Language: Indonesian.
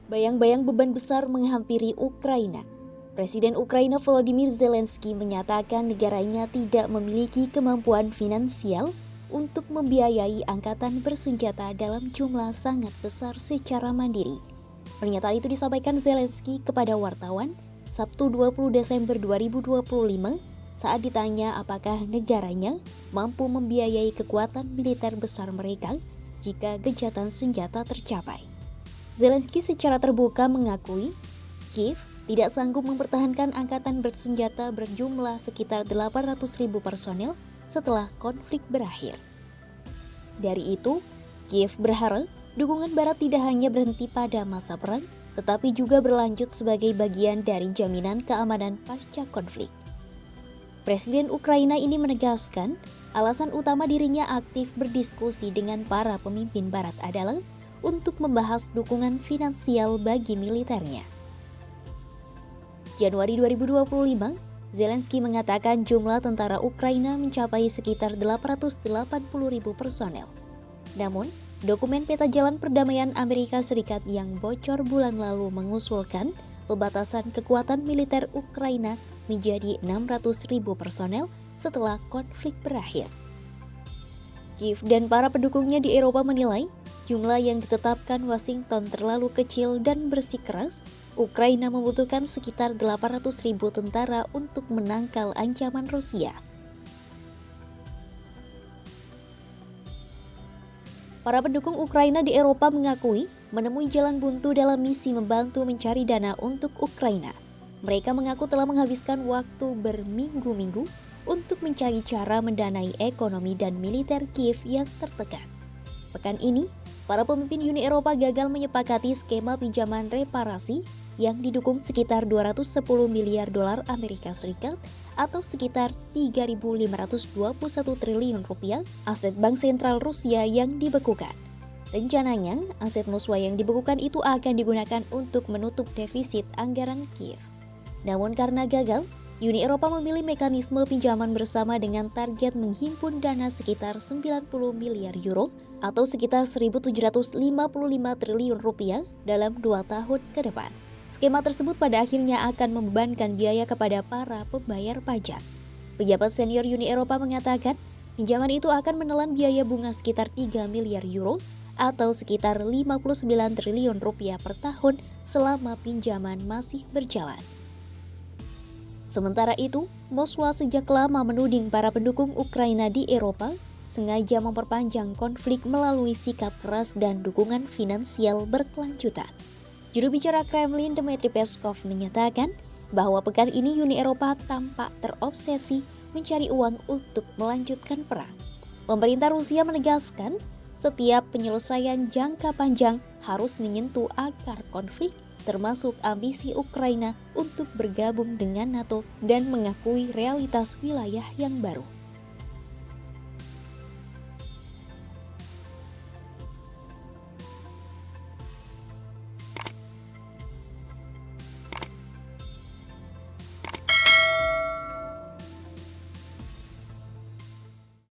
Bayang-bayang beban besar menghampiri Ukraina. Presiden Ukraina Volodymyr Zelensky menyatakan negaranya tidak memiliki kemampuan finansial untuk membiayai angkatan bersenjata dalam jumlah sangat besar secara mandiri. Pernyataan itu disampaikan Zelensky kepada wartawan Sabtu 20 Desember 2025 saat ditanya apakah negaranya mampu membiayai kekuatan militer besar mereka jika gencatan senjata tercapai. Zelensky secara terbuka mengakui Kiev tidak sanggup mempertahankan angkatan bersenjata berjumlah sekitar 800.000 personel setelah konflik berakhir. Dari itu, Kiev berharap dukungan Barat tidak hanya berhenti pada masa perang, tetapi juga berlanjut sebagai bagian dari jaminan keamanan pasca konflik. Presiden Ukraina ini menegaskan, alasan utama dirinya aktif berdiskusi dengan para pemimpin Barat adalah untuk membahas dukungan finansial bagi militernya. Januari 2025, Zelensky mengatakan jumlah tentara Ukraina mencapai sekitar 880.000 personel. Namun, dokumen peta jalan perdamaian Amerika Serikat yang bocor bulan lalu mengusulkan pembatasan kekuatan militer Ukraina menjadi 600.000 personel setelah konflik berakhir. Kiev dan para pendukungnya di Eropa menilai jumlah yang ditetapkan Washington terlalu kecil dan bersikeras. Ukraina membutuhkan sekitar 800.000 tentara untuk menangkal ancaman Rusia. Para pendukung Ukraina di Eropa mengakui menemui jalan buntu dalam misi membantu mencari dana untuk Ukraina. Mereka mengaku telah menghabiskan waktu berminggu-minggu untuk mencari cara mendanai ekonomi dan militer Kiev yang tertekan. Pekan ini, para pemimpin Uni Eropa gagal menyepakati skema pinjaman reparasi yang didukung sekitar 210 miliar dolar Amerika Serikat atau sekitar 3.521 triliun rupiah aset Bank Sentral Rusia yang dibekukan. Rencananya, aset Moskwa yang dibekukan itu akan digunakan untuk menutup defisit anggaran Kiev. Namun karena gagal, Uni Eropa memilih mekanisme pinjaman bersama dengan target menghimpun dana sekitar 90 miliar euro atau sekitar 1.755 triliun rupiah dalam 2 tahun ke depan. Skema tersebut pada akhirnya akan membebankan biaya kepada para pembayar pajak. Pejabat senior Uni Eropa mengatakan, pinjaman itu akan menelan biaya bunga sekitar 3 miliar euro atau sekitar 59 triliun rupiah per tahun selama pinjaman masih berjalan. Sementara itu, Moskwa sejak lama menuding para pendukung Ukraina di Eropa sengaja memperpanjang konflik melalui sikap keras dan dukungan finansial berkelanjutan. Juru bicara Kremlin Dmitry Peskov menyatakan bahwa pekan ini Uni Eropa tampak terobsesi mencari uang untuk melanjutkan perang. Pemerintah Rusia menegaskan setiap penyelesaian jangka panjang harus menyentuh akar konflik, termasuk ambisi Ukraina untuk bergabung dengan NATO dan mengakui realitas wilayah yang baru.